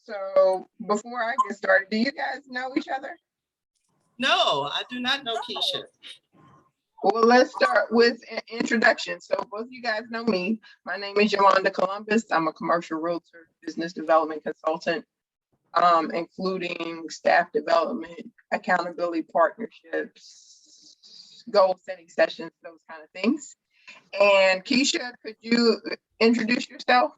So before I get started, do you guys know each other? No, I do not know Keisha. Well, let's start with an introduction. So both of you guys know me. My name is Yolanda.Columbus. I'm a commercial realtor, business development consultant, including staff development, accountability partnerships, goal setting sessions, those kind of things. And Keisha, could you introduce yourself?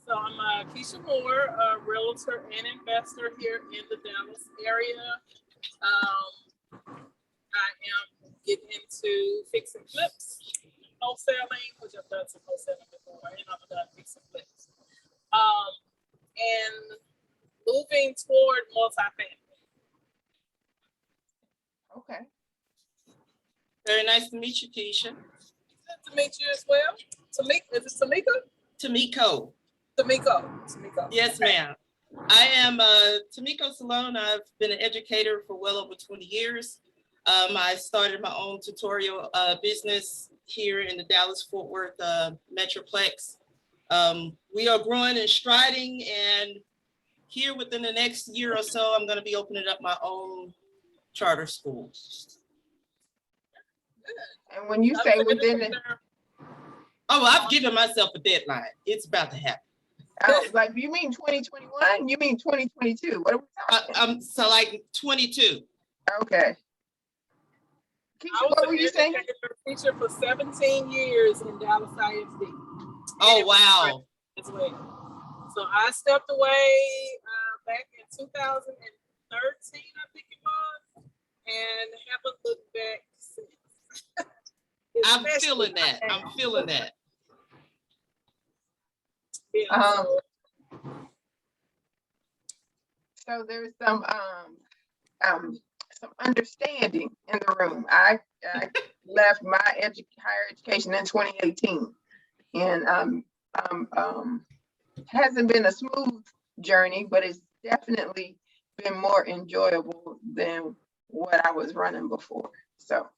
So I'm Keisha Moore, a realtor and investor here in the Dallas area. I am getting into fix and flips, wholesaling, which I've done some wholesaling before, and I've done fix and flips. And moving toward multifamily. Okay. Very nice to meet you, Keisha. Good to meet you as well. Tamika, is it Tamika? Tamiko. Tamiko. Yes, ma'am. I am Tamiko Salone. I've been an educator for well over 20 years. I started my own tutorial business here in the Dallas-Fort Worth Metroplex. We are growing and striding, and here within the next year or so, I'm going to be opening up my own charter school. And when you say within the... Oh, I've given myself a deadline. It's about to happen. Oh, like you mean 2021? You mean 2022? What are we talking? So like 22. Okay. Keisha, what were you saying? I was an educator teacher for 17 years in Dallas ISD. Oh, wow. As well. So I stepped away back in 2013, I think it was, and haven't looked back since. I'm feeling that. I'm feeling that. Yeah, So there's some understanding in the room. I left my higher education in 2018, and hasn't been a smooth journey, but it's definitely been more enjoyable than what I was running before. So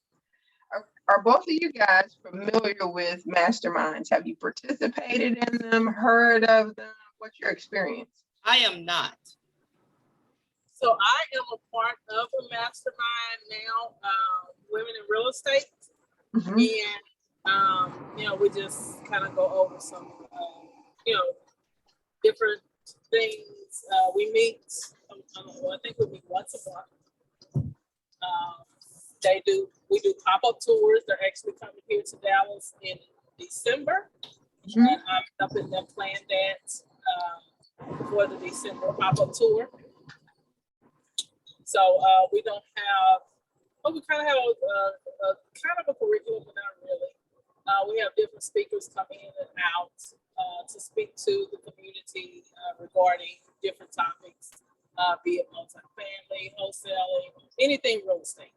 are both of you guys familiar with masterminds? Have you participated in them, heard of them? What's your experience? I am not. so I am a part of a mastermind now, Women in Real Estate. And, we just kind of go over some, different things. We meet, I think we meet once a month. We do pop-up tours. They're actually coming here to Dallas in December. And I'm helping them plan that for the December pop-up tour. So we don't have, we kind of have a curriculum, but not really. We have different speakers come in and out to speak to the community regarding different topics, be it multifamily, wholesaling, anything real estate,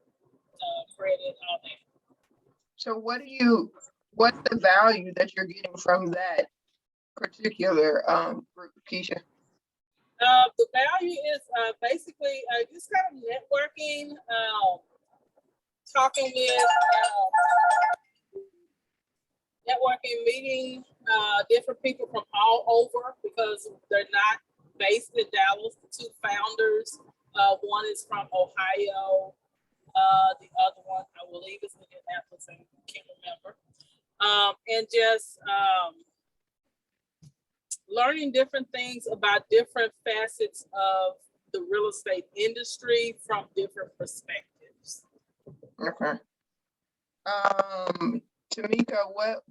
credit, all that. So what's the value that you're getting from that particular group, Keisha? The value is basically just kind of networking, talking with, meeting different people from all over, because they're not based in Dallas. The two founders, one is from Ohio, the other one I believe is in Indianapolis, I can't remember. And just learning different things about different facets of the real estate industry from different perspectives. Okay. Tamika,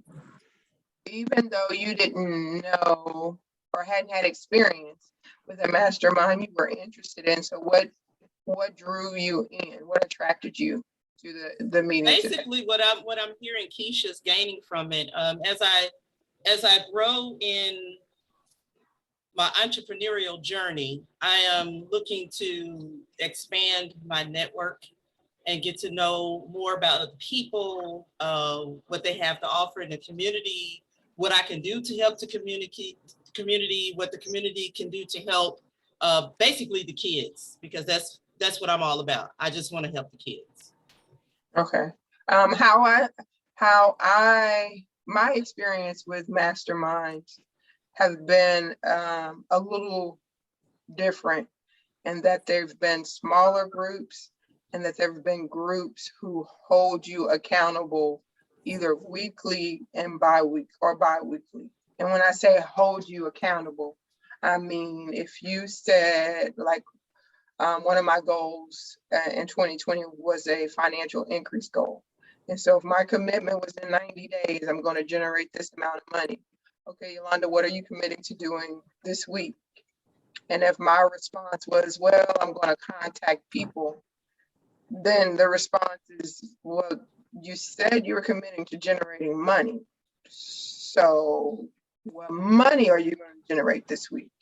even though you didn't know or hadn't had experience with a mastermind you were interested in, so what drew you in? What attracted you to the meeting? Basically, what I'm hearing Keisha's gaining from it, as I grow in my entrepreneurial journey, I am looking to expand my network and get to know more about other people, what they have to offer in the community, what I can do to help the community, what the community can do to help basically the kids, because that's what I'm all about. I just want to help the kids. Okay. My experience with masterminds has been a little different, and that there've been smaller groups and that there've been groups who hold you accountable either weekly and bi-weekly. And when I say hold you accountable, I mean, if you said like, one of my goals in 2020 was a financial increase goal. And so if my commitment was in 90 days, I'm going to generate this amount of money. Okay, Yolanda, what are you committing to doing this week? And if my response was, well, I'm going to contact people, then the response is, well, you said you were committing to generating money. So what money are you going to generate this week?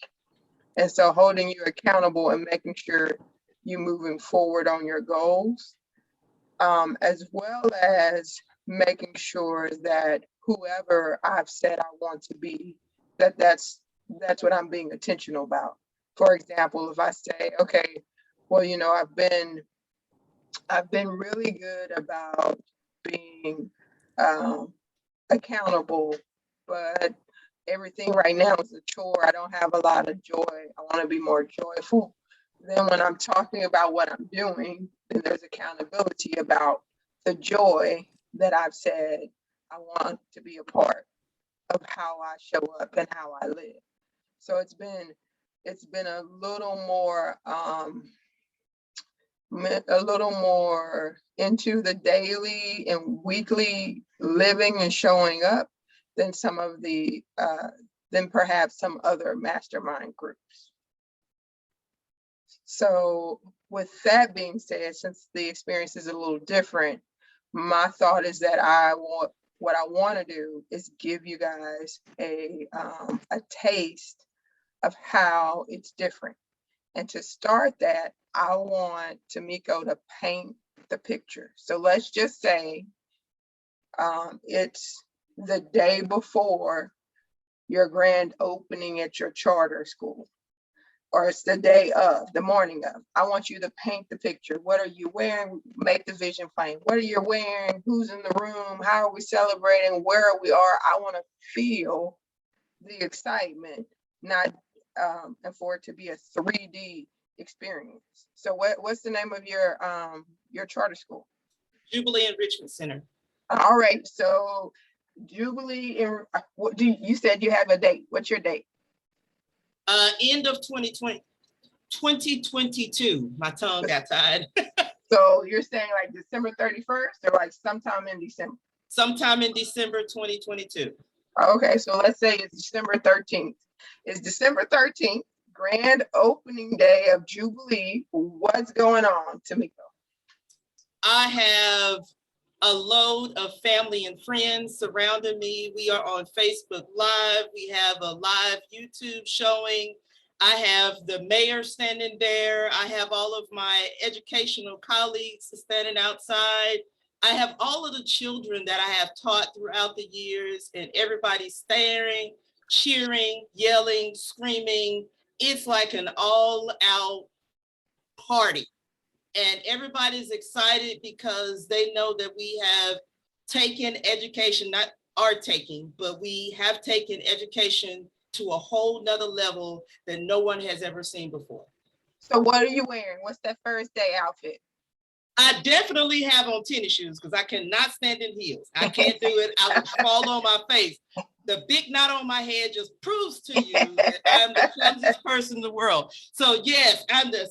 And so holding you accountable and making sure you're moving forward on your goals, as well as making sure that whoever I've said I want to be, that's what I'm being intentional about. For example, if I say, okay, well, I've been really good about being accountable, but everything right now is a chore. I don't have a lot of joy. I want to be more joyful. Then when I'm talking about what I'm doing, then there's accountability about the joy that I've said I want to be a part of how I show up and how I live. So it's been a little more into the daily and weekly living and showing up than than perhaps some other mastermind groups. So with that being said, since the experience is a little different, my thought is that what I want to do is give you guys a taste of how it's different. And to start that, I want Tamiko to paint the picture. So let's just say it's the day before your grand opening at your charter school, or it's the morning of. I want you to paint the picture. What are you wearing? Make the vision plain. What are you wearing? Who's in the room? How are we celebrating? Where we are? I want to feel the excitement, not and for it to be a 3D experience. So what's the name of your charter school? Jubilee Enrichment Center. All right, so Jubilee, you said you have a date. What's your date? End of 2022. My tongue got tied. So you're saying like December 31st or like sometime in December? Sometime in December 2022. Okay, so let's say it's December 13th. It's December 13th, grand opening day of Jubilee. What's going on, Tamiko? I have a load of family and friends surrounding me. We are on Facebook Live. We have a live YouTube showing. I have the mayor standing there. I have all of my educational colleagues standing outside. I have all of the children that I have taught throughout the years, and everybody staring, cheering, yelling, screaming. It's like an all-out party. And everybody's excited because they know that we have taken education, not are taking, but we have taken education to a whole nother level that no one has ever seen before. So what are you wearing? What's that first day outfit? I definitely have on tennis shoes because I cannot stand in heels. I can't do it. I would fall on my face. The big knot on my head just proves to you that I'm the clumsiest person in the world. So yes,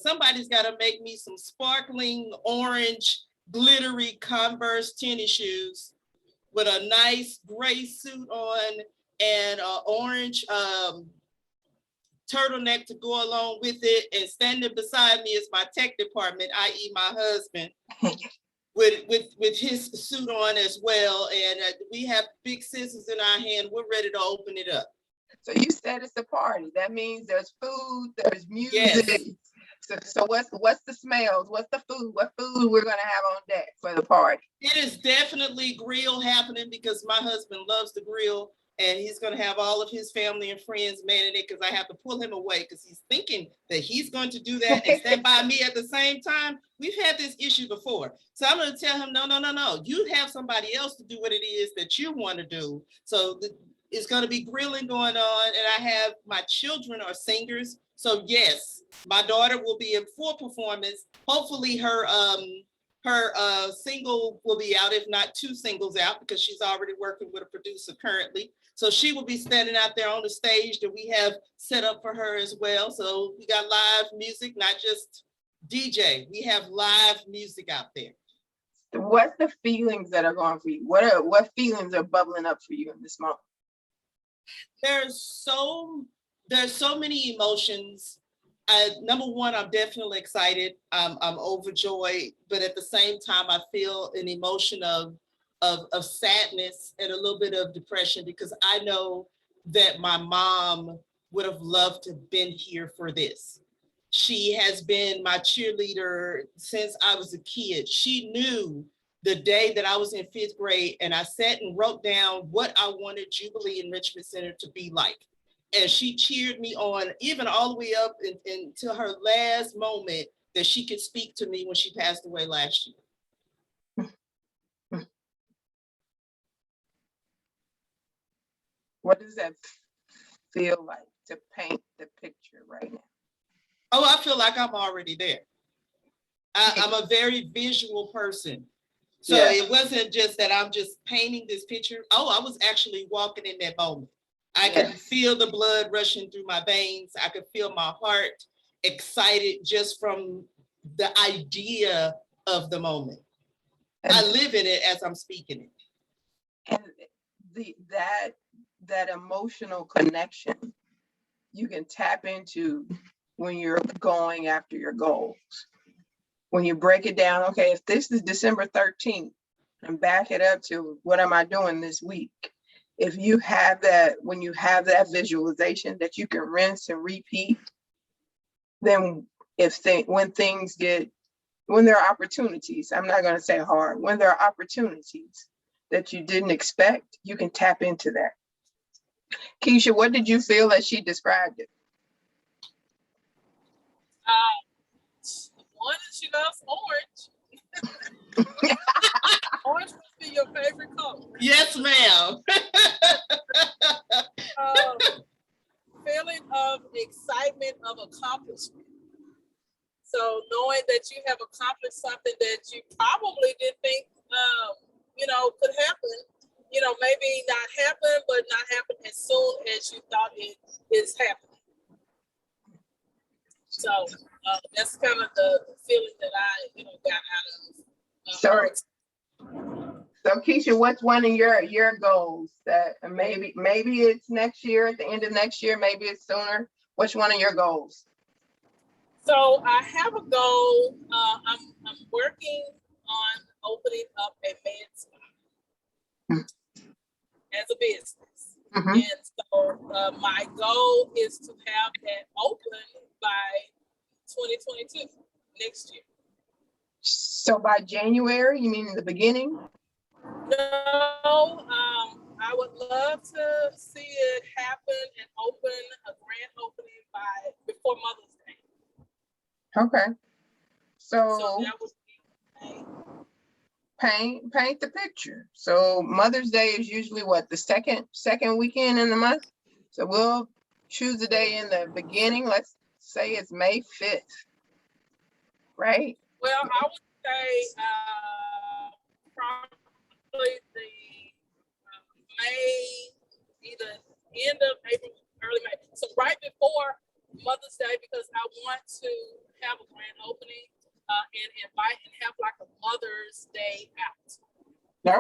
somebody's got to make me some sparkling orange, glittery Converse tennis shoes with a nice gray suit on and an orange turtleneck to go along with it. And standing beside me is my tech department, i.e. my husband. With his suit on as well, and we have big scissors in our hand. We're ready to open it up. So you said it's a party. That means there's food, there's music. Yes. So what's the smells? What's the food? What food we're gonna have on deck for the party? It is definitely grill happening because my husband loves to grill, and he's going to have all of his family and friends manning it because I have to pull him away because he's thinking that he's going to do that and stand by me at the same time. We've had this issue before. So I'm going to tell him, no. You have somebody else to do what it is that you want to do. So It's going to be grilling going on, and I have my children are singers. So yes, my daughter will be in full performance. Hopefully her single will be out, if not 2 singles out, because she's already working with a producer currently. So she will be standing out there on the stage that we have set up for her as well. So we got live music, not just DJ. We have live music out there. What's the feelings that are going for you? What feelings are bubbling up for you in this moment? There's so many emotions. Number one, I'm definitely excited. I'm overjoyed, but at the same time, I feel an emotion of sadness and a little bit of depression, because I know that my mom would have loved to have been here for this. She has been my cheerleader since I was a kid. She knew the day that I was in 5th grade, and I sat and wrote down what I wanted Jubilee Enrichment Center to be like. And she cheered me on, even all the way up until her last moment that she could speak to me when she passed away last year. What does that feel like to paint the picture right now? Oh, I feel like I'm already there. I'm a very visual person. So yeah. It wasn't just that I'm just painting this picture. Oh, I was actually walking in that moment. I could feel the blood rushing through my veins. I could feel my heart excited just from the idea of the moment. And I live in it as I'm speaking it. And that emotional connection you can tap into when you're going after your goals. When you break it down, okay, if this is December 13th, and back it up to what am I doing this week? If you have that, when you have that visualization that you can rinse and repeat, then when there are opportunities, I'm not going to say hard, when there are opportunities that you didn't expect, you can tap into that. Keisha, what did you feel as she described it? One is she loves orange. Orange must be your favorite color. Yes, ma'am. Feeling of excitement of accomplishment. So knowing that you have accomplished something that you probably didn't think, could happen. Maybe not happen, but not happen as soon as you thought it is happening. So that's kind of the feeling that I, got out of. So Keisha, what's one of your goals that maybe it's next year, at the end of next year, maybe it's sooner? What's one of your goals? So I have a goal. I'm working on opening up a med spa as a business. Mm-hmm. And so my goal is to have that open by 2022, next year. So by January, you mean in the beginning? No, I would love to see it happen and open a grand opening before Mother's Day. Okay. So that would be paint the picture. So Mother's Day is usually what, the second weekend in the month? So we'll choose a day in the beginning. Let's say it's May 5th, right? Well, I would say probably the May, either end of April, early May. So right before Mother's Day, because I want to have a grand opening and invite and have like a Mother's Day out.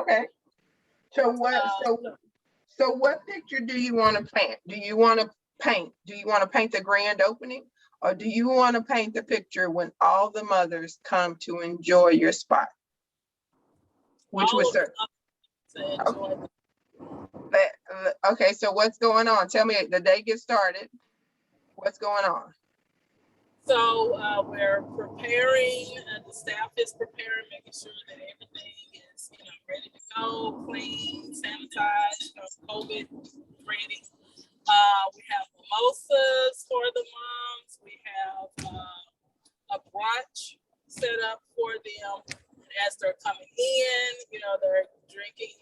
Okay. So what picture do you want to paint? Do you want to paint the grand opening? Or do you want to paint the picture when all the mothers come to enjoy your spot? Which was certain. Okay, so what's going on? Tell me, the day gets started. What's going on? So we're preparing, the staff is preparing, making sure that everything is ready to go, clean, sanitized, COVID ready. We have mimosas for the moms. We have a brunch set up for them. As they're coming in, they're drinking,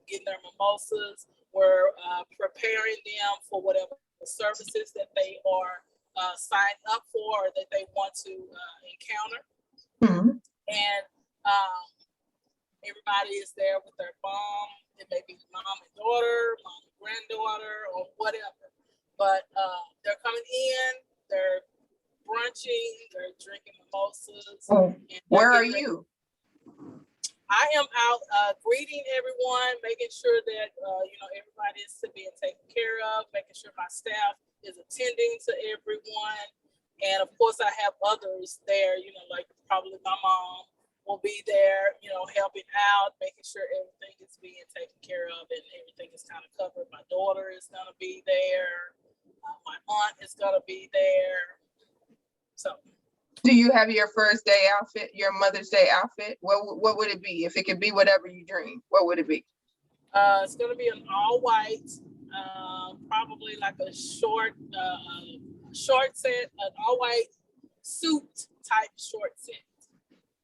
getting their mimosas. We're preparing them for whatever services that they are signed up for or that they want to encounter. Mhm. And everybody is there with their mom. It may be mom and daughter, mom and granddaughter, or whatever. But they're coming in, they're brunching, they're drinking mimosas. Oh, and where are getting ready. you? I am out greeting everyone, making sure that everybody is being taken care of, making sure my staff is attending to everyone, and of course I have others there. Like probably my mom will be there, helping out, making sure everything is being taken care of and everything is kind of covered. My daughter is gonna be there. My aunt is gonna be there. So. Do you have your first day outfit, your Mother's Day outfit? What would it be? If it could be whatever you dream, what would it be? It's going to be an all white, probably like a short set, an all white suit type short set.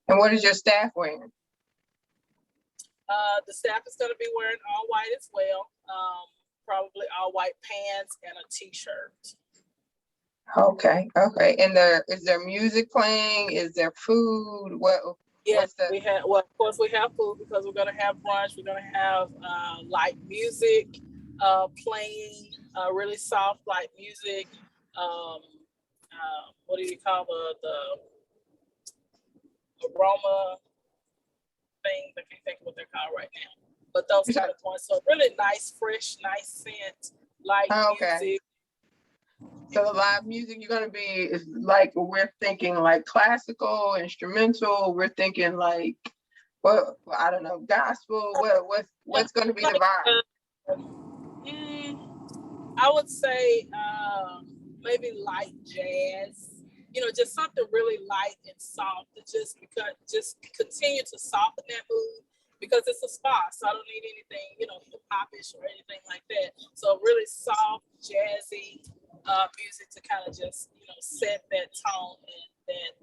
And what is your staff wearing? The staff is going to be wearing all white as well. Probably all white pants and a t-shirt. Okay. And is there music playing? Is there food? Yes, we have. Well, of course, we have food because we're going to have brunch. We're going to have light music playing, really soft light music. What do you call the aroma things? I can't think of what they're called right now. But those kind of points. So really nice, fresh, nice scent, light music. So the live music you're gonna be is like we're thinking like classical, instrumental. We're thinking like I don't know, gospel. What's gonna be the vibe? I would say maybe light jazz. Just something really light and soft to just continue to soften that mood because it's a spa, so I don't need anything hip-hop-ish or anything like that. So really soft, jazzy music to kind of just set that tone and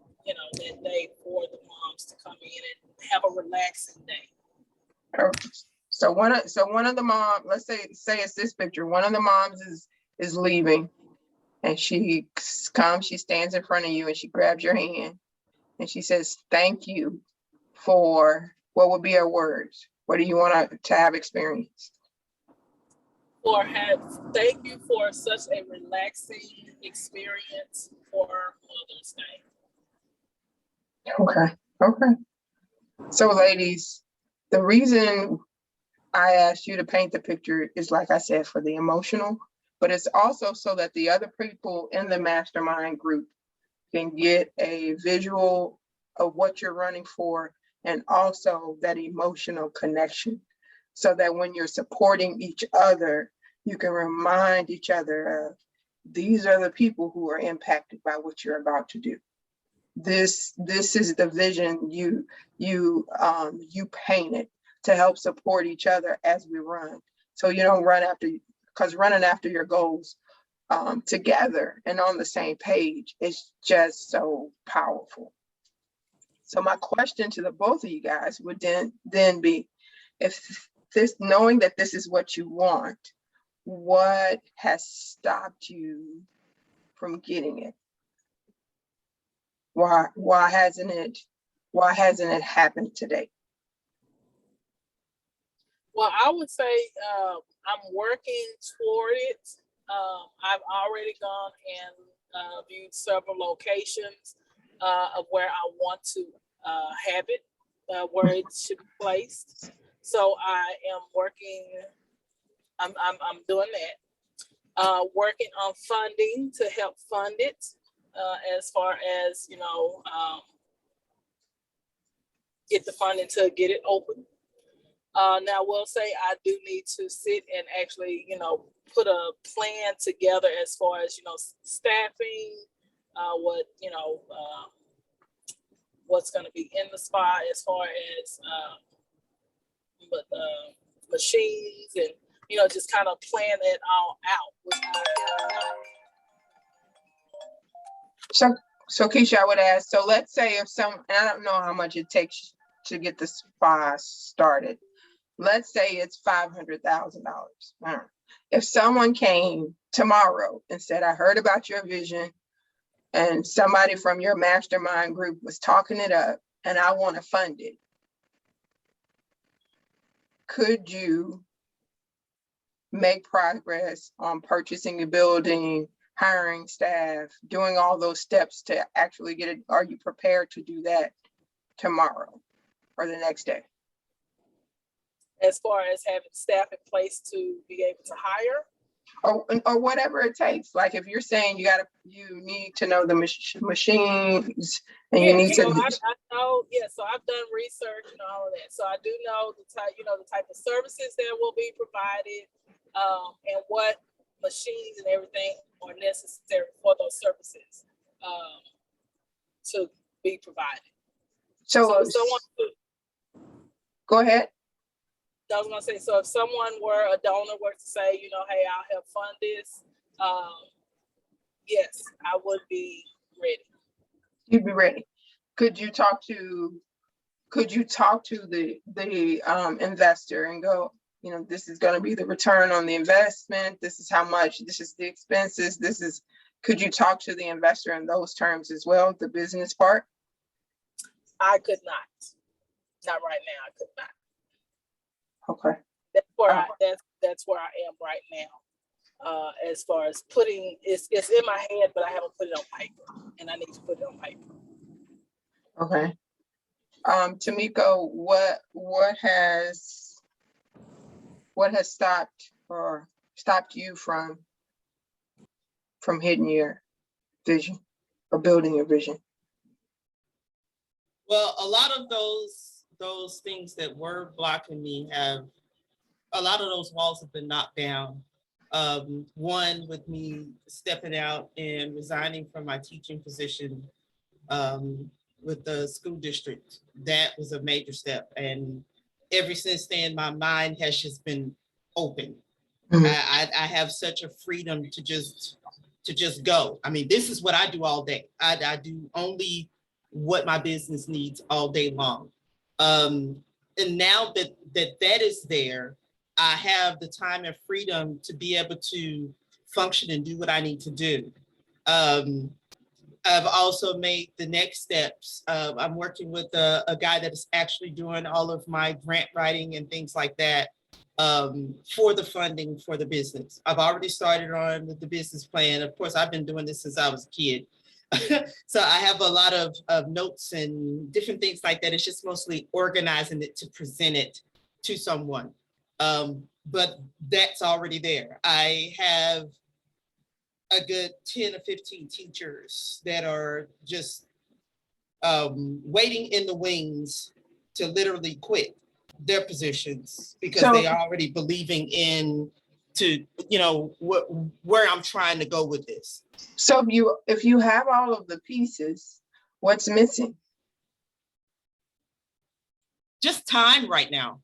that day for the moms to come in and have a relaxing day. So one of the moms, let's say it's this picture. One of the moms is leaving, and she comes, she stands in front of you, and she grabs your hand, and she says, "Thank you for," what would be her words? What do you want to have experienced? Thank you for such a relaxing experience for Mother's Day. Okay. So ladies, the reason I asked you to paint the picture is, like I said, for the emotional, but it's also so that the other people in the mastermind group can get a visual of what you're running for, and also that emotional connection, so that when you're supporting each other, you can remind each other of, these are the people who are impacted by what you're about to do. This is the vision you painted to help support each other as we run. So you don't run after, because running after your goals together and on the same page is just so powerful. So my question to the both of you guys would then be, if this, knowing that this is what you want, what has stopped you from getting it? Why hasn't it happened today? Well, I would say I'm working toward it. I've already gone and viewed several locations of where I want to have it, where it should be placed. So I am working. I'm doing that. Working on funding to help fund it, as far as get the funding to get it open. Now, I will say I do need to sit and actually, put a plan together as far as, staffing, what's going to be in the spa as far as machines and, just kind of plan it all out. So Keisha, I would ask, so let's say and I don't know how much it takes to get the spa started, let's say it's $500,000. If someone came tomorrow and said, I heard about your vision and somebody from your mastermind group was talking it up and I want to fund it, could you make progress on purchasing a building, hiring staff, doing all those steps to actually get it? Are you prepared to do that tomorrow or the next day? As far as having staff in place to be able to hire? Or whatever it takes. Like if you're saying you need to know the machines and you need So to. I know, so I've done research and all of that. So I do know the type of services that will be provided, and what machines and everything are necessary for those services to be provided. So if someone go ahead. I was gonna say, so if someone a donor were to say, hey, I'll help fund this, yes, I would be ready. You'd be ready. Could you talk to the investor and go, this is going to be the return on the investment. This is how much, this is the expenses. Could you talk to the investor in those terms as well, the business part? I could not. Not right now, I could not. Okay. That's where I am right now. As far as it's in my head, but I haven't put it on paper, and I need to put it on paper. Okay. Tamiko, what has stopped you from hitting your vision or building your vision? Well, a lot of those things that were blocking me a lot of those walls have been knocked down. One, with me stepping out and resigning from my teaching position with the school district, that was a major step. And ever since then, my mind has just been open. Mm-hmm. I have such a freedom to just go. I mean, this is what I do all day. I do only what my business needs all day long. And now that is there, I have the time and freedom to be able to function and do what I need to do. I've also made the next steps. I'm working with a guy that is actually doing all of my grant writing and things like that for the funding for the business. I've already started on the business plan. Of course, I've been doing this since I was a kid. So I have a lot of notes and different things like that. It's just mostly organizing it to present it to someone. But that's already there. I have a good 10 or 15 teachers that are just waiting in the wings to literally quit their positions because they are already believing in where I'm trying to go with this. So if you have all of the pieces, what's missing? Just time right now.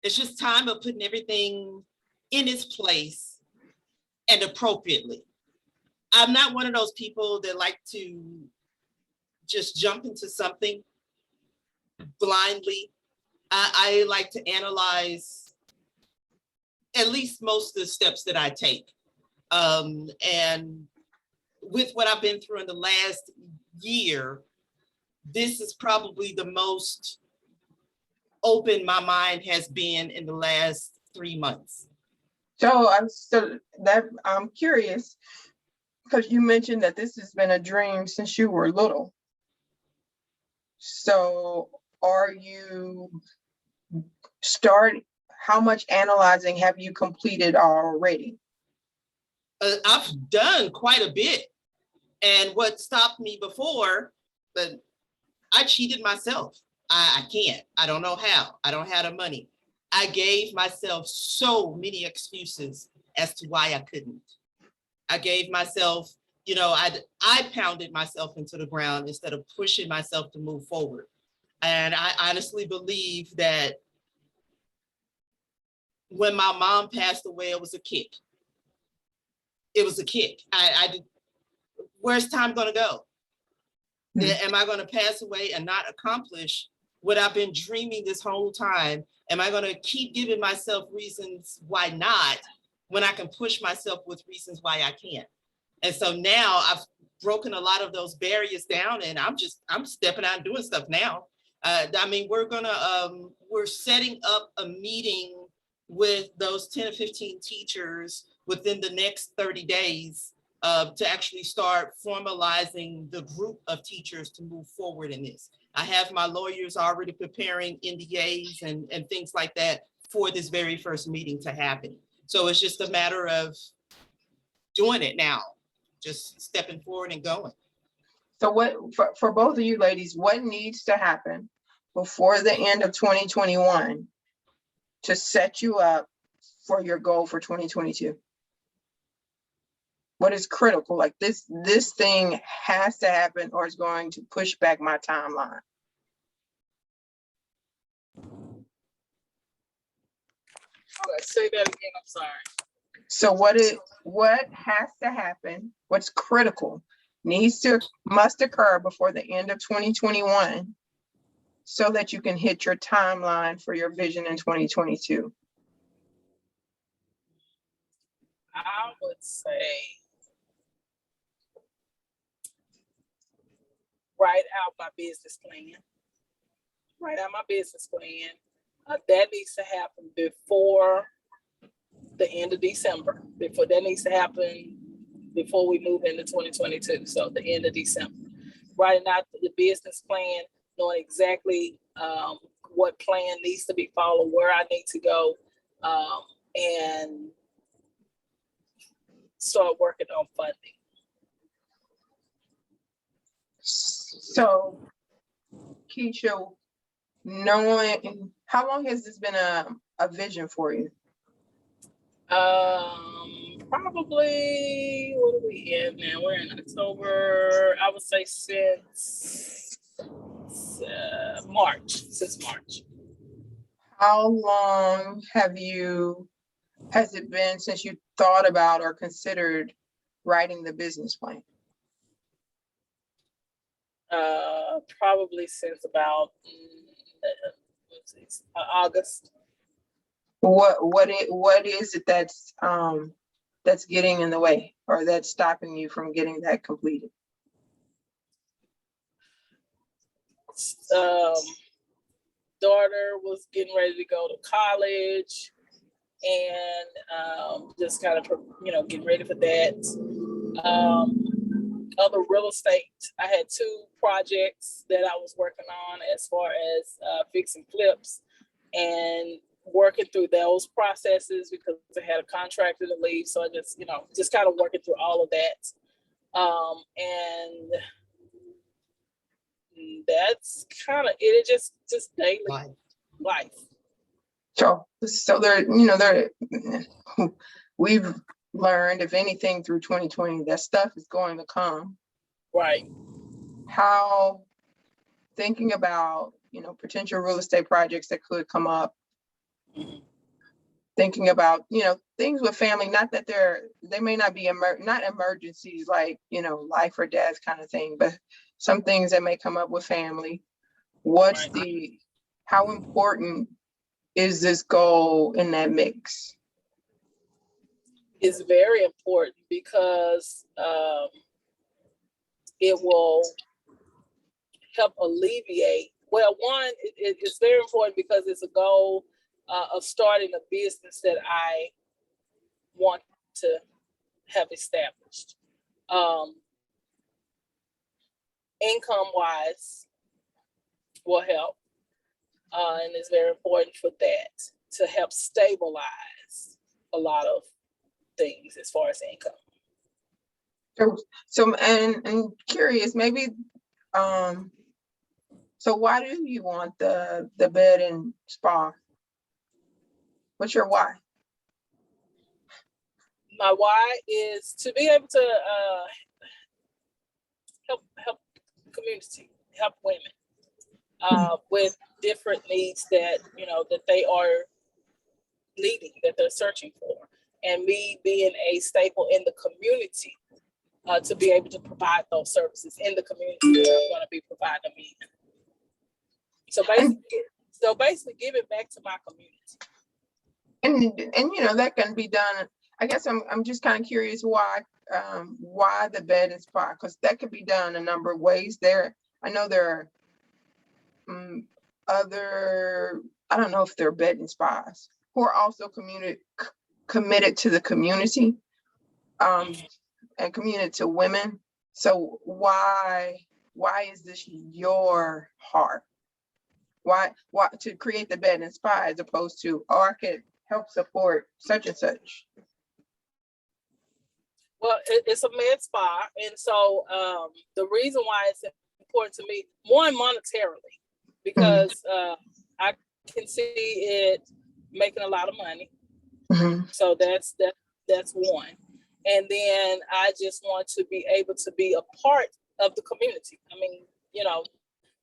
It's just time of putting everything in its place and appropriately. I'm not one of those people that like to just jump into something blindly. I like to analyze at least most of the steps that I take. And with what I've been through in the last year, this is probably the most open my mind has been in the last 3 months. So I'm curious, because you mentioned that this has been a dream since you were little. So how much analyzing have you completed already? I've done quite a bit. And what stopped me before, but I cheated myself. I can't. I don't know how. I don't have the money. I gave myself so many excuses as to why I couldn't. I gave myself, I pounded myself into the ground instead of pushing myself to move forward. And I honestly believe that when my mom passed away, it was a kick. It was a kick. Where's time going to go? Am I going to pass away and not accomplish what I've been dreaming this whole time? Am I going to keep giving myself reasons why not, when I can push myself with reasons why I can't? And so now I've broken a lot of those barriers down, and I'm stepping out and doing stuff now. I mean, we're setting up a meeting with those 10 or 15 teachers within the next 30 days to actually start formalizing the group of teachers to move forward in this. I have my lawyers already preparing NDAs and things like that for this very first meeting to happen. So it's just a matter of doing it now, just stepping forward and going. So what, for both of you ladies, what needs to happen before the end of 2021 to set you up for your goal for 2022? What is critical? Like this thing has to happen or it's going to push back my timeline. Say that again, I'm sorry. So what has to happen, what's critical, must occur before the end of 2021 so that you can hit your timeline for your vision in 2022? I would say write out my business plan. That needs to happen before the end of December. That needs to happen before we move into 2022. So the end of December. Writing out the business plan, knowing exactly what plan needs to be followed, where I need to go, and start working on funding. So, Keisha, knowing, how long has this been a vision for you? Probably, what are we in now? We're in October. I would say since March. How long has it been since you thought about or considered writing the business plan? Probably since about August. What is it that's getting in the way or that's stopping you from getting that completed? Daughter was getting ready to go to college, and just kind of getting ready for that. Other real estate, I had 2 projects that I was working on as far as fixing flips, and working through those processes because I had a contractor to leave. So I just kind of working through all of that. And that's kind of it. Just daily life. So we've learned, if anything, through 2020, that stuff is going to come. Right. How, thinking about, potential real estate projects that could come up, thinking about, things with family, not that they may not be not emergencies like, life or death kind of thing, but some things that may come up with family. How important is this goal in that mix? It's very important because it will help alleviate. Well, one, it's very important because it's a goal of starting a business that I want to have established. Income-wise will help, and it's very important for that to help stabilize a lot of things as far as income. So and curious, maybe, so why do you want the bed and spa? What's your why? My why is to be able to help community, help women with different needs that that they are needing, that they're searching for, and me being a staple in the community to be able to provide those services in the community that I'm going to be providing them in. So basically give it back to my community. And you know, that can be done. I guess I'm just kind of curious why the bed and spa, because that could be done a number of ways. I know there are other, I don't know if they're bed and spas, who are also committed to the community, and committed to women. So why is this your heart? Why to create the bed and spa as opposed to, oh, I could help support such and such? Well, it's a med spa, and so the reason why it's important to me, one, monetarily, because I can see it making a lot of money. So that's one. And then I just want to be able to be a part of the community. I mean, you know,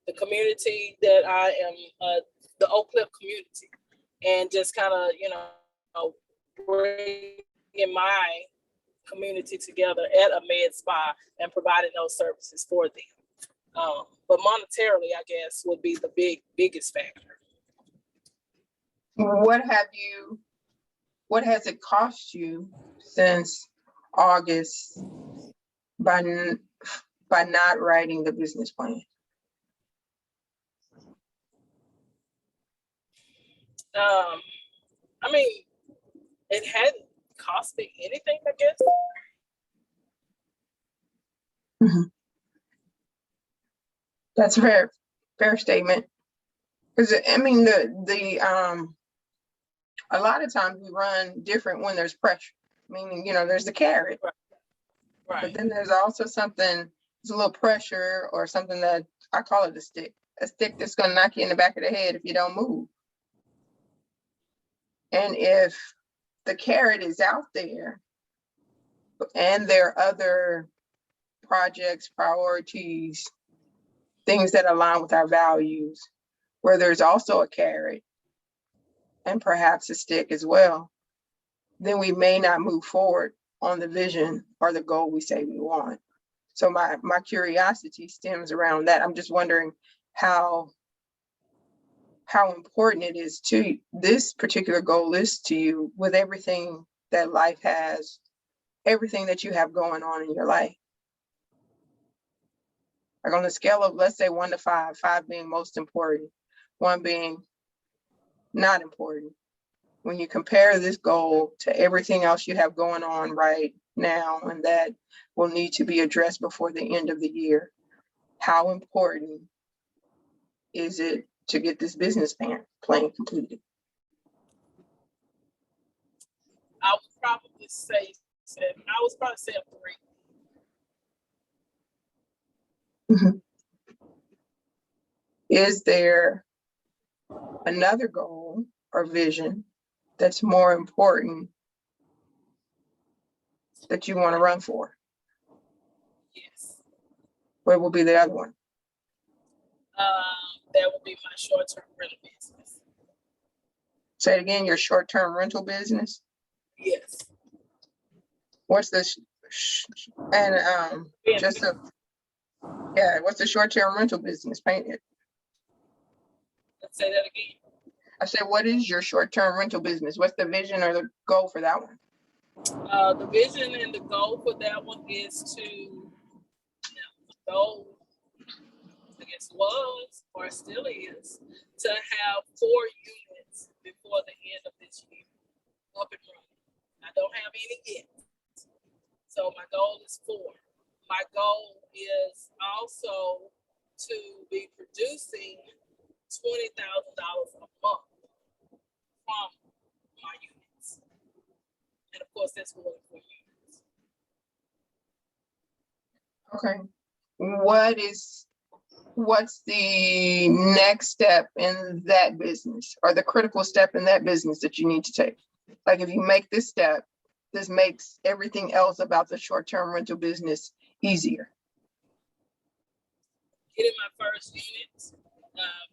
the community that I am, the Oak Cliff community, and just kind of, you know, bringing my community together at a med spa and providing those services for them. But monetarily, I guess, would be the biggest factor. What has it cost you since August by not writing the business plan? I mean, it hadn't cost me anything, I guess. That's a fair statement. Because I mean, a lot of times we run different when there's pressure. Meaning, you know, there's the carrot, Right. But then there's also something, it's a little pressure or something that I call it a stick that's going to knock you in the back of the head if you don't move. And if the carrot is out there and there are other projects, priorities, things that align with our values, where there's also a carrot and perhaps a stick as well, then we may not move forward on the vision or the goal we say we want. So my curiosity stems around that. I'm just wondering how important it is to this particular goal is to you with everything that life has, everything that you have going on in your life. Like on the scale of, let's say 1 to 5, 5 being most important, 1 being not important. When you compare this goal to everything else you have going on right now and that will need to be addressed before the end of the year, how important is it to get this business plan completed? I would probably say 7. I would probably say a 3. Is there another goal or vision that's more important that you want to run for? Yes. What will be the other one? That would be my short-term rental business. Say it again, your short-term rental business? Yes. What's the what's the short-term rental business? Paint it. Let's say that again. I said, what is your short-term rental business? What's the vision or the goal for that one? The vision and the goal for that one is to, I guess was, or still is, to have 4 units before the end of this year up and running. I don't have any yet. So my goal is 4. My goal is also to be producing $20,000 a month from my units. And of course, that's more than 4 units. Okay. What's the next step in that business or the critical step in that business that you need to take? Like if you make this step, this makes everything else about the short-term rental business easier. Getting my first unit,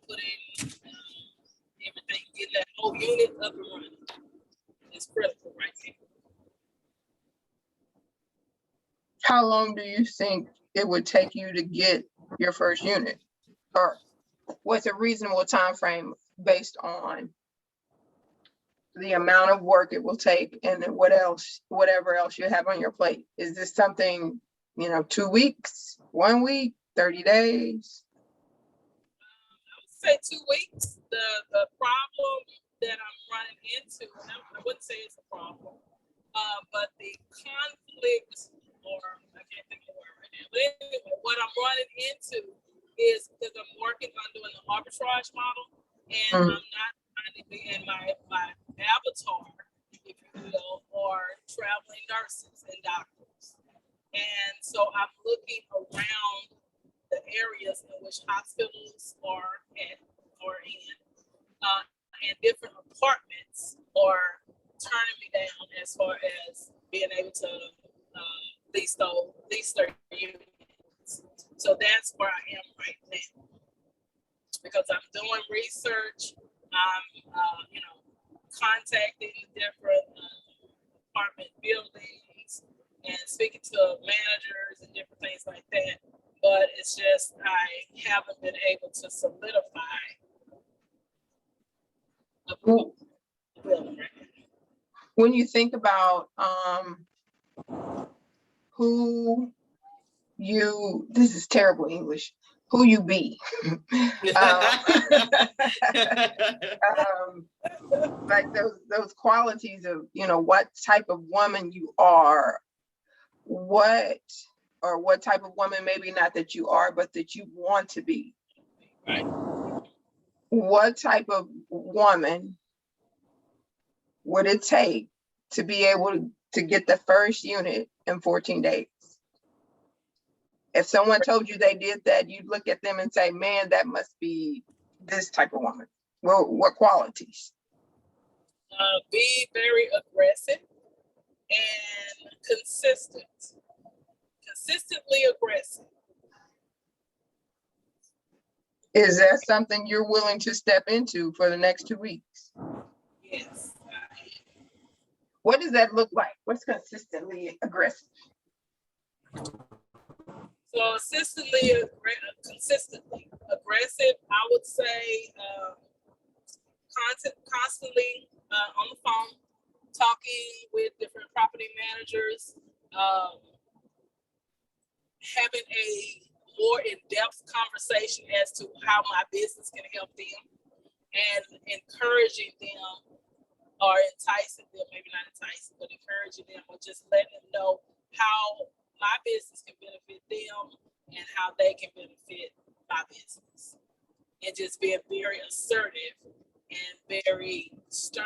putting everything, getting that whole unit up and running is critical right here. How long do you think it would take you to get your first unit? Or what's a reasonable time frame based on the amount of work it will take, and then whatever else you have on your plate? Is this something, 2 weeks, 1 week, 30 days? Say 2 weeks. The problem that I'm running into, and I wouldn't say it's a problem, but the conflict, or I can't think of the word right now. But anyway, what I'm running into is because I'm working on doing the arbitrage model, and I'm not trying to be in my avatar, if you will, or traveling nurses and doctors. And so I'm looking around the areas in which hospitals are in, and different apartments are turning me down as far as being able to lease their units. So that's where I am right now, because I'm doing research. I'm, contacting different apartment buildings and speaking to managers and different things like that. But it's just I haven't been able to solidify a building right now. When you think about this is terrible English, who you be, like those qualities of, what type of woman you are, what type of woman, maybe not that you are, but that you want to be. Right. What type of woman would it take to be able to get the first unit in 14 days? If someone told you they did that, you'd look at them and say, man, that must be this type of woman. Well, what qualities? Be very aggressive and consistent. Consistently aggressive. Is that something you're willing to step into for the next 2 weeks? Yes. What does that look like? What's consistently aggressive? So consistently aggressive, I would say constantly on the phone, talking with different property managers, having a more in-depth conversation as to how my business can help them, and encouraging them, or enticing them, maybe not enticing, but encouraging them, or just letting them know how my business can benefit them and how they can benefit my business. And just being very assertive and very stern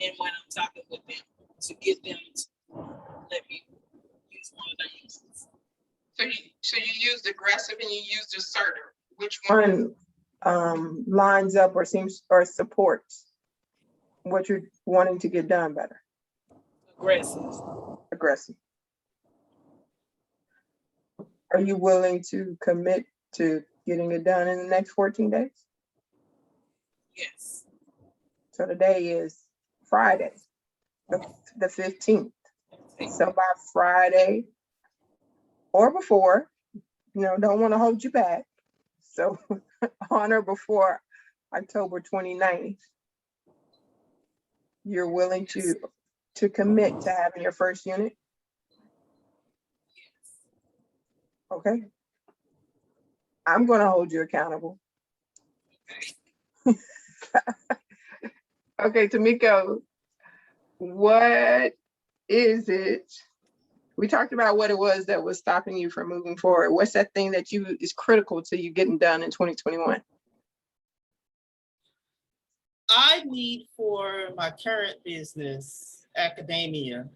and when I'm talking with them, to get them to let me use one of their uses. So you used aggressive and you used assertive. Which one lines up or supports what you're wanting to get done better? Aggressive. Are you willing to commit to getting it done in the next 14 days? Yes. So today is Friday, the 15th. So by Friday or before, don't want to hold you back. So on or before October 29th, you're willing to commit to having your first unit? Yes. Okay. I'm going to hold you accountable. Okay, Tamiko, what is it? We talked about what it was that was stopping you from moving forward. What's that thing that is critical to you getting done in 2021? I need for my current business, academia,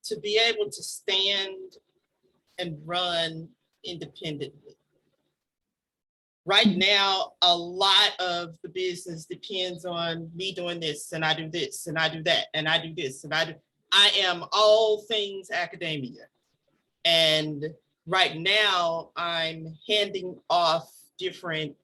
to be able to stand and run independently. Right now, a lot of the business depends on me doing this, and I do this, and I do that, and I do this, and I am all things academia. And right now, I'm handing off different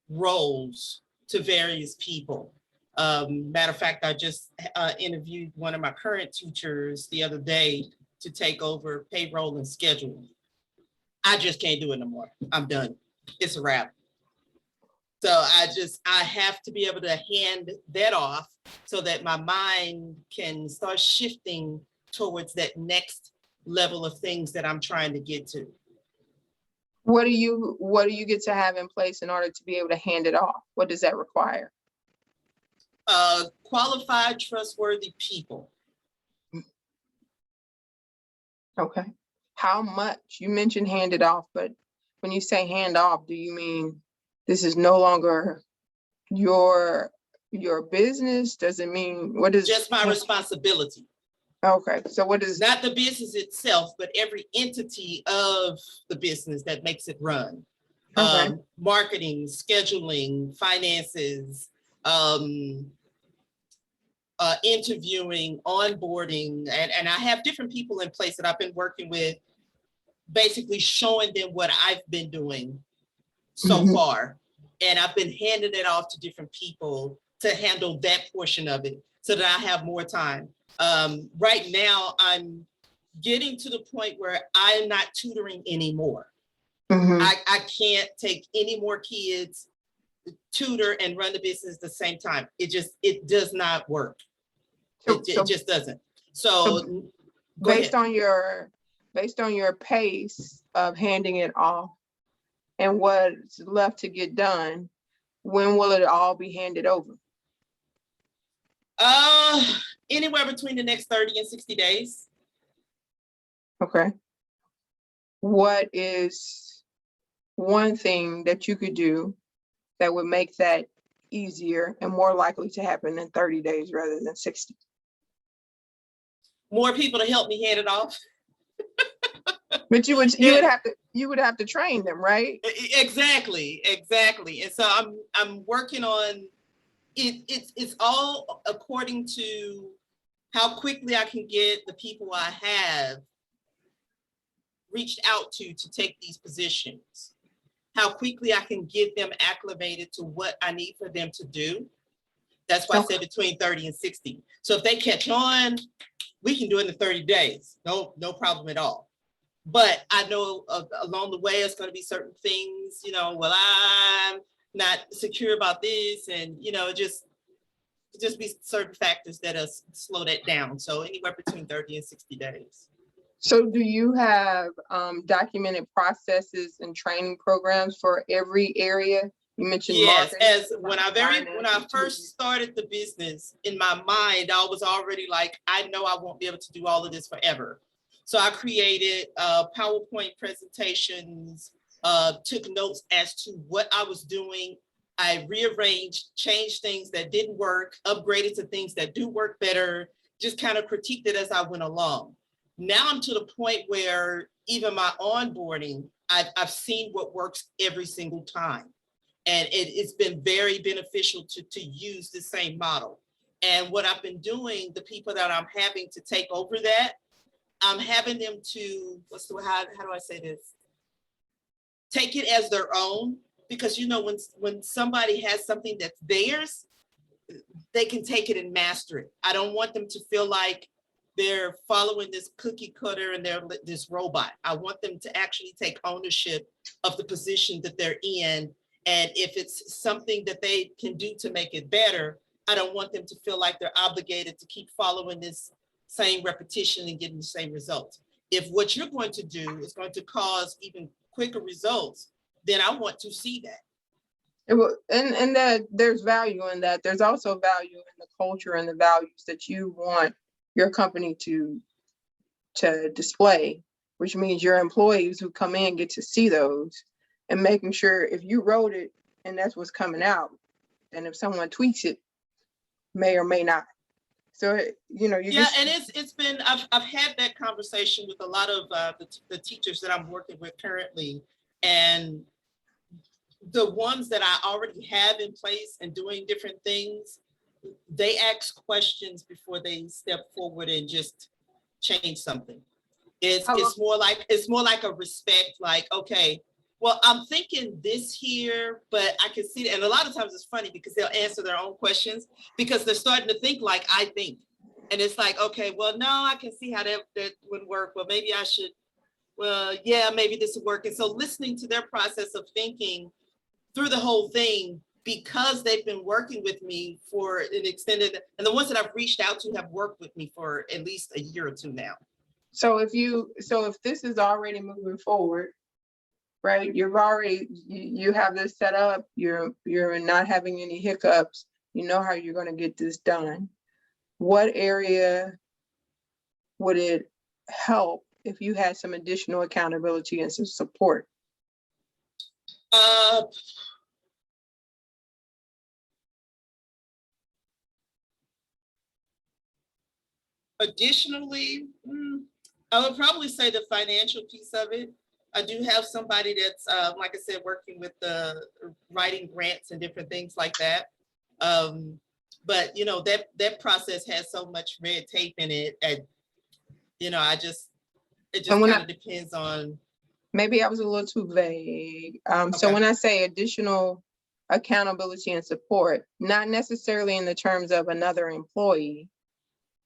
roles to various people. Matter of fact, I just interviewed one of my current teachers the other day to take over payroll and scheduling. I just can't do it no more. I'm done. It's a wrap. So I have to be able to hand that off so that my mind can start shifting towards that next level of things that I'm trying to get to. What do you get to have in place in order to be able to hand it off? What does that require? Qualified, trustworthy people. Okay. How much? You mentioned hand it off, but when you say hand off, do you mean this is no longer your business? Does it mean, what is? Just my responsibility. Okay, so what is? Not the business itself, but every entity of the business that makes it run. Okay. Marketing, scheduling, finances, interviewing, onboarding, and I have different people in place that I've been working with, basically showing them what I've been doing so far. And I've been handing it off to different people to handle that portion of it so that I have more time. Right now, I'm getting to the point where I'm not tutoring anymore. I can't take any more kids, tutor and run the business at the same time. It does not work. It just doesn't. So based on your pace of handing it off and what's left to get done, when will it all be handed over? Anywhere between the next 30 and 60 days. Okay. What is one thing that you could do that would make that easier and more likely to happen in 30 days rather than 60? More people to help me hand it off. But you would have to train them, right? Exactly. And so I'm working on it. It's all according to how quickly I can get the people I have reached out to take these positions, how quickly I can get them acclimated to what I need for them to do. That's why I said between 30 and 60. So if they catch on, we can do it in 30 days. No problem at all. But I know along the way, it's going to be certain things, well, I'm not secure about this. And, just be certain factors that slow that down. So anywhere between 30 and 60 days. So do you have documented processes and training programs for every area? You mentioned yes, marketing, as when I first started the business, in my mind, I was already like, I know I won't be able to do all of this forever. So I created PowerPoint presentations, took notes as to what I was doing. I rearranged, changed things that didn't work, upgraded to things that do work better, just kind of critiqued it as I went along. Now I'm to the point where even my onboarding, I've seen what works every single time. And it's been very beneficial to use the same model. And what I've been doing, the people that I'm having to take over that, I'm having them to, how do I say this? Take it as their own, because when somebody has something that's theirs, they can take it and master it. I don't want them to feel like they're following this cookie cutter and they're this robot. I want them to actually take ownership of the position that they're in. And if it's something that they can do to make it better, I don't want them to feel like they're obligated to keep following this same repetition and getting the same results. If what you're going to do is going to cause even quicker results, then I want to see that. And that there's value in that. There's also value in the culture and the values that you want your company to display, which means your employees who come in get to see those, and making sure if you wrote it and that's what's coming out, and if someone tweaks it, may or may not. So and it's been I've had that conversation with a lot of the teachers that I'm working with currently, and the ones that I already have in place and doing different things, they ask questions before they step forward and just change something. It's more like a respect, like, okay, well, I'm thinking this here, but I can see that. And a lot of times it's funny because they'll answer their own questions because they're starting to think like I think. And it's like, okay, well, no, I can see how that would work. Well, maybe I should well, yeah, maybe this will work. And so listening to their process of thinking through the whole thing, because they've been working with me for an extended, and the ones that I've reached out to have worked with me for at least a year or two now. So if this is already moving forward, right? You have this set up, you're not having any hiccups, you know how you're gonna get this done. What area would it help if you had some additional accountability and some support? Additionally, I would probably say the financial piece of it. I do have somebody that's, like I said, working with the writing grants and different things like that. But you know, that process has so much red tape in it, and you know, it just kind of depends on. Maybe I was a little too vague. So Okay. when I say additional accountability and support, not necessarily in the terms of another employee,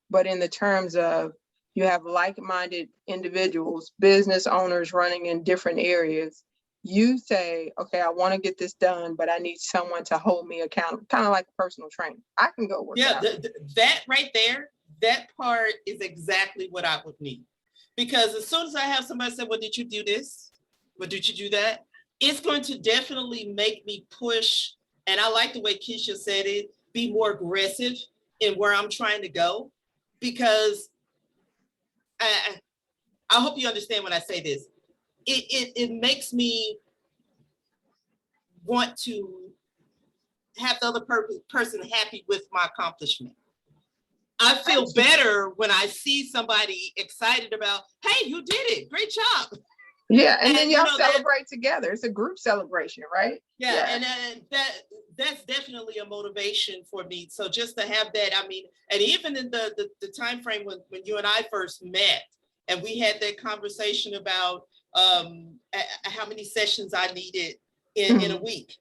but in the terms of you have like-minded individuals, business owners running in different areas. You say, okay, I want to get this done, but I need someone to hold me accountable, kind of like a personal trainer. I can go work out. That right there, that part is exactly what I would need. Because as soon as I have somebody say, well, did you do this? Well, did you do that? It's going to definitely make me push. And I like the way Keisha said it, be more aggressive in where I'm trying to go. Because I hope you understand when I say this. It makes me want to have the other person happy with my accomplishment. I feel better when I see somebody excited about, hey, you did it, great job. Yeah, and then y'all celebrate together. It's a group celebration, right? Yeah, and that's definitely a motivation for me. So just to have that, I mean, and even in the time frame when you and I first met, and we had that conversation about how many sessions I needed in a week.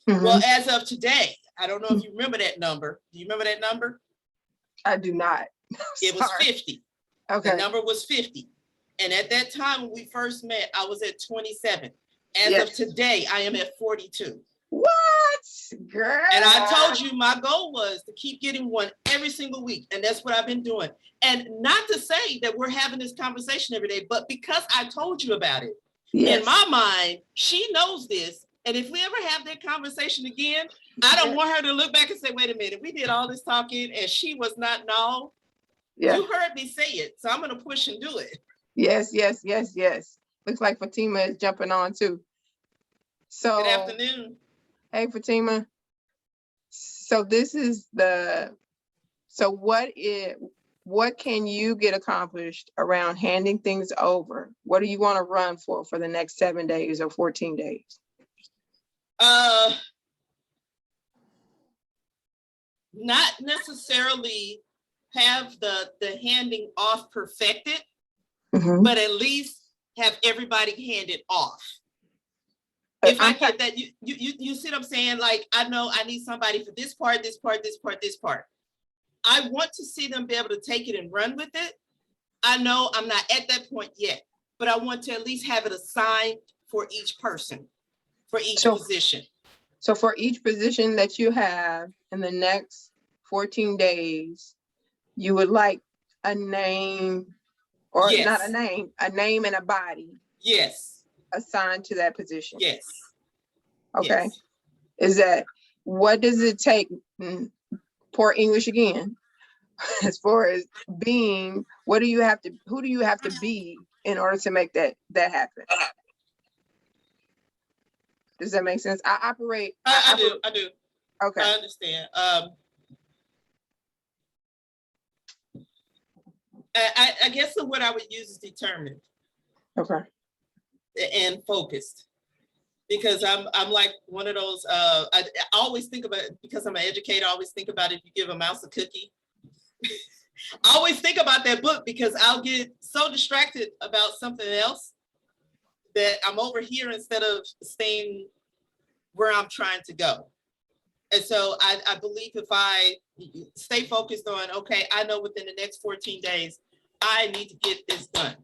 Mm-hmm. Well, as of today, I don't know if you remember that number. Do you remember that number? I do not. It was 50. Okay. The number was 50. And at that time when we first met, I was at 27. As of today, I am at 42. What? Girl. And I told you my goal was to keep getting one every single week. And that's what I've been doing. And not to say that we're having this conversation every day, but because I told you about it, in my mind, she knows this. And if we ever have that conversation again, I don't want her to look back and say, wait a minute, we did all this talking and she was not, no. Yeah. You heard me say it, so I'm going to push and do it. Yes. Looks like Fatima is jumping on too. So, good afternoon. Hey, Fatima. So this is what can you get accomplished around handing things over? What do you want to run for the next 7 days or 14 days? Not necessarily have the handing off perfected, but at least have everybody handed off. If I get that, you see what I'm saying? Like, I know I need somebody for this part, this part, this part, this part. I want to see them be able to take it and run with it. I know I'm not at that point yet, but I want to at least have it assigned for each person, for each position. So for each position that you have in the next 14 days, you would like a name, or not a name and a body. Yes. Assigned to that position. Yes. Okay. Yes. Is that, what does it take, poor English again, as far as being, who do you have to be in order to make that happen? Does that make sense? I do. Okay. I understand. I guess the word I would use is determined. Okay. And focused. Because I'm like one of those, I always think about it, because I'm an educator, I always think about if you give a mouse a cookie. I always think about that book because I'll get so distracted about something else that I'm over here instead of staying where I'm trying to go. And so I believe if I stay focused on, okay, I know within the next 14 days, I need to get this done.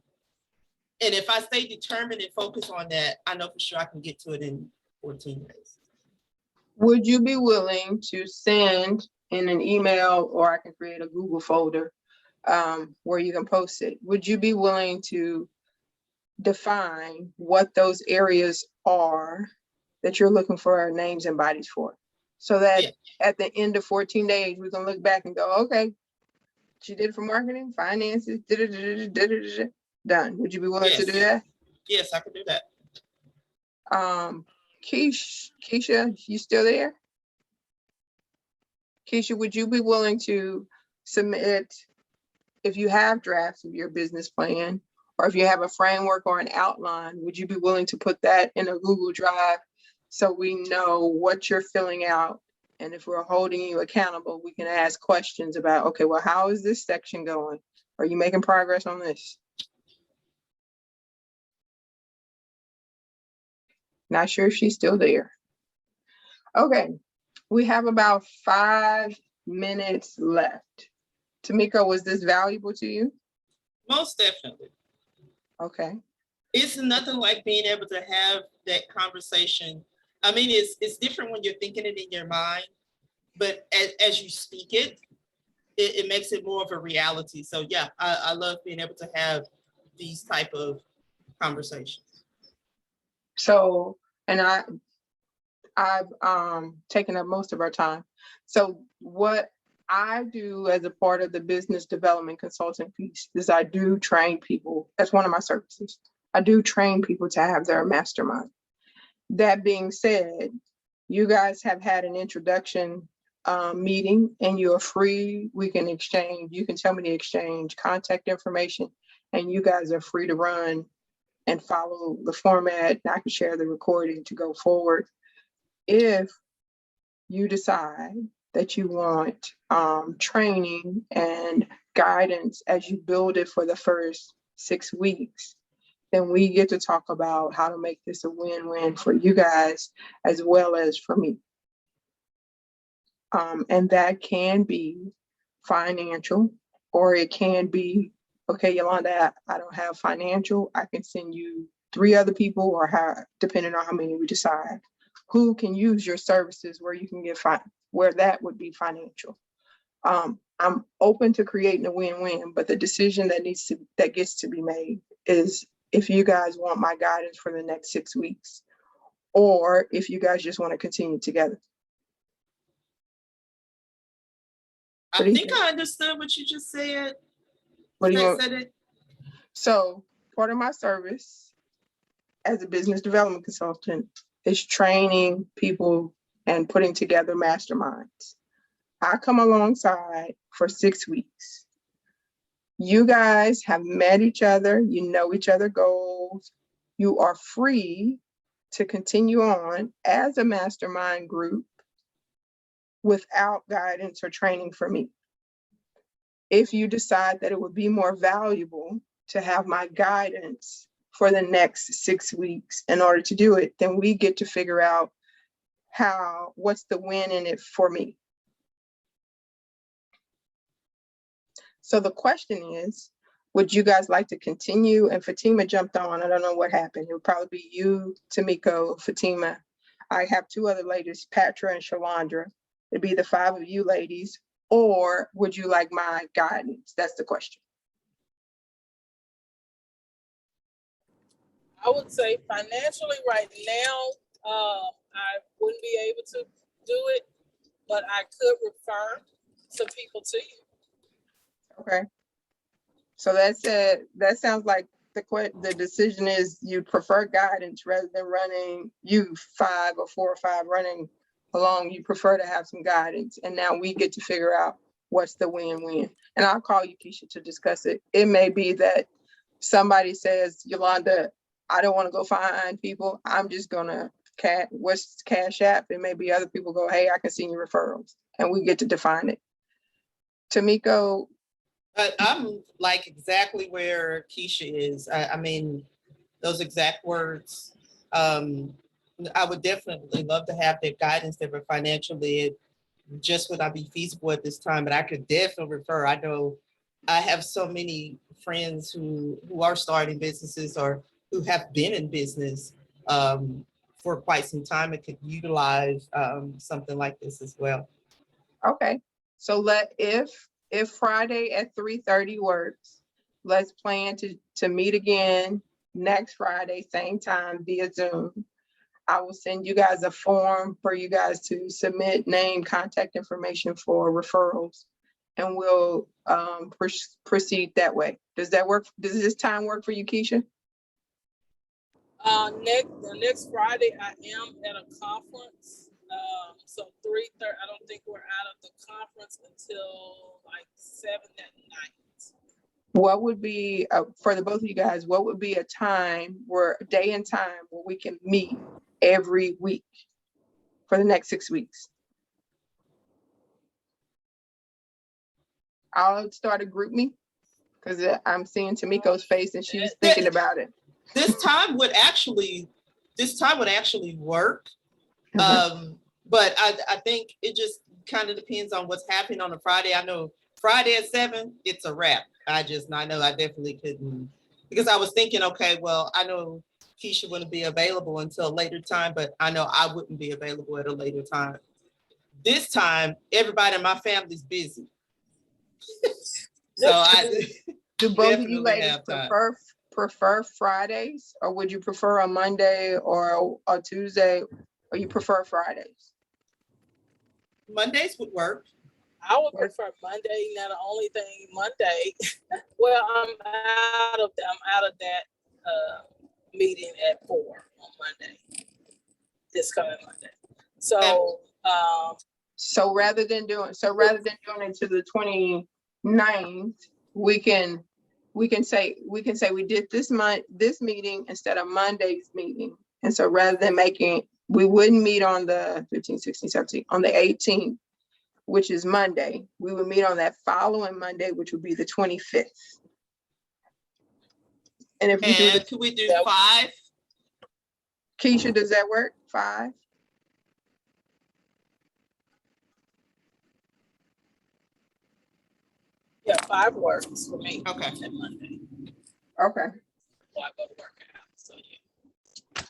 And if I stay determined and focus on that, I know for sure I can get to it in 14 days. Would you be willing to send in an email, or I can create a Google folder where you can post it? Would you be willing to define what those areas are that you're looking for names and bodies for? So that Yeah. at the end of 14 days, we can look back and go, okay, she did it for marketing, finances, done. Would you be willing to do that? Yes, I can do that. Keisha, you still there? Keisha, would you be willing to submit, if you have drafts of your business plan, or if you have a framework or an outline, would you be willing to put that in a Google Drive so we know what you're filling out? And if we're holding you accountable, we can ask questions about, okay, well, how is this section going? Are you making progress on this? Not sure if she's still there. Okay, we have about 5 minutes left. Tamika, was this valuable to you? Most definitely. Okay. It's nothing like being able to have that conversation. I mean, it's different when you're thinking it in your mind, but as you speak it, it makes it more of a reality. So yeah, I love being able to have these type of conversations. So, and I've taken up most of our time. So what I do as a part of the business development consulting piece is I do train people. That's one of my services. I do train people to have their mastermind. That being said, you guys have had an introduction meeting, and you're free. We can exchange. You can tell me to exchange contact information, and you guys are free to run and follow the format. And I can share the recording to go forward. If you decide that you want training and guidance as you build it for the first 6 weeks, then we get to talk about how to make this a win-win for you guys as well as for me. And that can be financial, or it can be, okay, Yolanda, I don't have financial. I can send you 3 other people, or how, depending on how many we decide, who can use your services where you can get where that would be financial. I'm open to creating a win-win, but the decision that gets to be made is if you guys want my guidance for the next 6 weeks, or if you guys just want to continue together. I think I understood what you just said. What do you want? Said it. So part of my service as a business development consultant is training people and putting together masterminds. I come alongside for 6 weeks. You guys have met each other, you know each other goals. You are free to continue on as a mastermind group without guidance or training from me. If you decide that it would be more valuable to have my guidance for the next 6 weeks in order to do it, then we get to figure out what's the win in it for me. So the question is, would you guys like to continue? And Fatima jumped on, I don't know what happened. It would probably be you, Tamiko, Fatima. I have 2 other ladies, Patra and Shalandra. It'd be the 5 of you ladies, or would you like my guidance? That's the question. I would say financially right now, I wouldn't be able to do it, but I could refer some people to you. Okay. So that sounds like the decision is you prefer guidance rather than running you 5 or 4 or 5 running along. You prefer to have some guidance, and now we get to figure out what's the win-win. And I'll call you, Keisha, to discuss it. It may be that somebody says, Yolanda, I don't want to go find people. I'm just gonna what's Cash App? It may be other people go, hey, I can send you referrals, and we get to define it. Tamiko. I'm like exactly where Keisha is. I mean, those exact words. I would definitely love to have that guidance that we're financially. Just would not be feasible at this time, but I could definitely refer. I know I have so many friends who are starting businesses or who have been in business for quite some time and could utilize something like this as well. Okay, so if Friday at 3:30 works, let's plan to meet again next Friday, same time via Zoom. I will send you guys a form for you guys to submit name, contact information for referrals, and we'll proceed that way. Does that work? Does this time work for you, Keisha? Next Friday, I am at a conference. So 3:30. I don't think we're out of the conference until like 7 at night. What would be for the both of you guys? What would be a day and time where we can meet every week for the next 6 weeks? I'll start a group me because I'm seeing Tamiko's face and she's thinking about it. This time would actually work. But I think it just kind of depends on what's happening on a Friday. I know Friday at 7, it's a wrap. I know I definitely couldn't, because I was thinking, okay, well, I know Keisha wouldn't be available until a later time, but I know I wouldn't be available at a later time. This time, everybody in my family's busy. So do both of you ladies prefer Fridays, or would you prefer a Monday or a Tuesday, or you prefer Fridays? Mondays would work. I would prefer Monday. Now the only thing Monday, well, I'm out of that meeting at 4 on Monday. This coming Monday. So so rather than doing it to the 29th, we can say we did this meeting instead of Monday's meeting. And so rather than we wouldn't meet on the 15, 16, 17, on the 18th, which is Monday, we would meet on that following Monday, which would be the 25th. And if could we do 5? Keisha, does that work? 5? Yeah, 5 works for me. Okay. On Monday. Okay. Well, I go to work out, so yeah.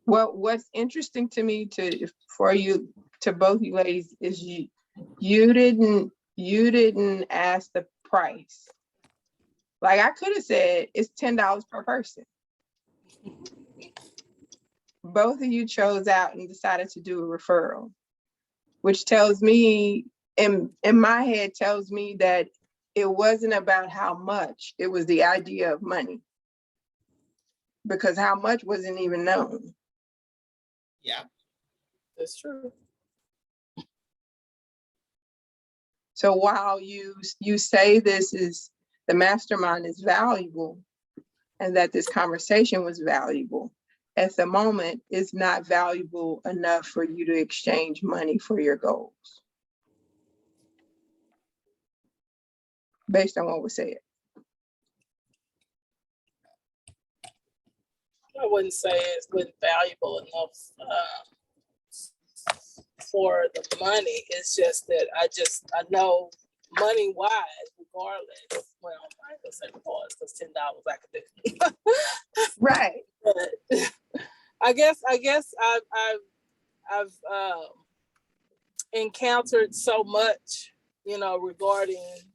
Well, what's interesting to me to both you ladies is you didn't ask the price. Like I could have said it's $10 per person. Both of you chose out and decided to do a referral, which tells me in my head tells me that it wasn't about how much, it was the idea of money, because how much wasn't even known. Yeah, that's true. So while you say the mastermind is valuable and that this conversation was valuable, at the moment it's not valuable enough for you to exchange money for your goals. Based on what was said. I wouldn't say it's been valuable enough for the money. It's just that I know money wise, regardless. Well, I'm not gonna say regardless because $10 I could do. Right. But I guess I've encountered so much, regarding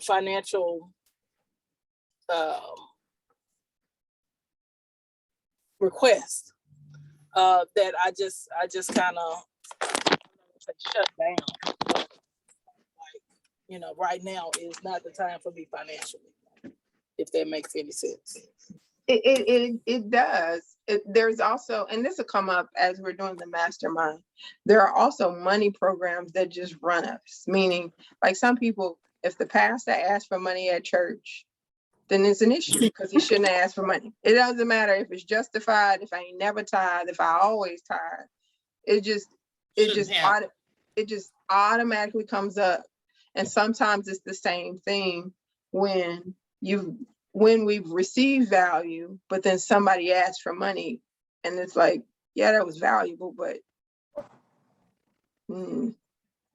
financial requests that I just kind of shut down. Like, right now is not the time for me financially, if that makes any sense. It does. There's also, and this will come up as we're doing the mastermind, there are also money programs that just run us, meaning like some people, if the pastor asks for money at church, then it's an issue because he shouldn't ask for money. It doesn't matter if it's justified, if I ain't never tithe, if I always tithe. It just automatically comes up. And sometimes it's the same thing when we've received value, but then somebody asks for money and it's like, yeah, that was valuable, but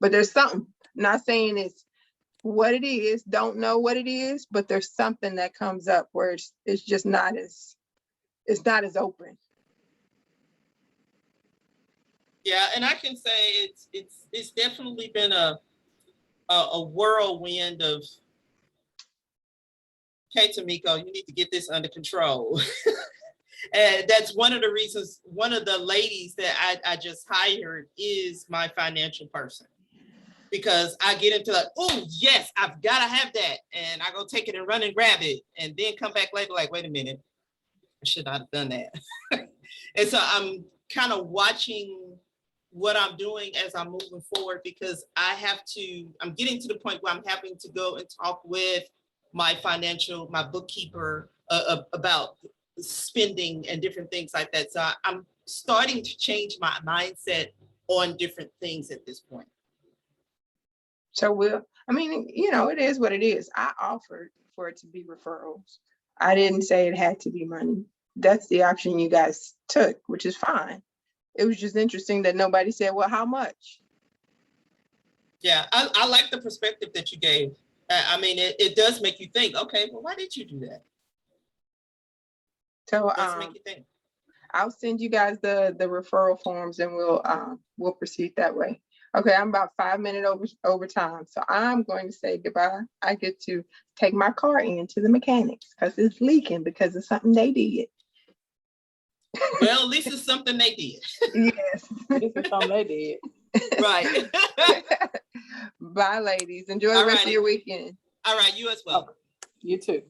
there's something. Not saying what it is, don't know what it is, but there's something that comes up where it's just not as, it's not as open. Yeah, and I can say it's definitely been a whirlwind of, okay, Tamiko, you need to get this under control. And that's one of the reasons, one of the ladies that I just hired is my financial person. Because I get into like, oh yes, I've got to have that. And I go take it and run and grab it. And then come back later like, wait a minute, I should not have done that. And so I'm kind of watching what I'm doing as I'm moving forward, because I'm getting to the point where I'm having to go and talk with my bookkeeper about spending and different things like that. So I'm starting to change my mindset on different things at this point. So it is what it is. I offered for it to be referrals. I didn't say it had to be money. That's the option you guys took, which is fine. It was just interesting that nobody said, well, how much? Yeah, I like the perspective that you gave. I mean, it does make you think, okay, well, why did you do that? So It does make you think. I'll send you guys the referral forms and we'll proceed that way. Okay, I'm about 5 minutes over time. So I'm going to say goodbye. I get to take my car into the mechanics because it's leaking because of something they did. Well, at least it's something they did. Yes. This is something they did. Right. Bye, ladies. Enjoy the rest of your weekend. All right, you as well. Okay. You too.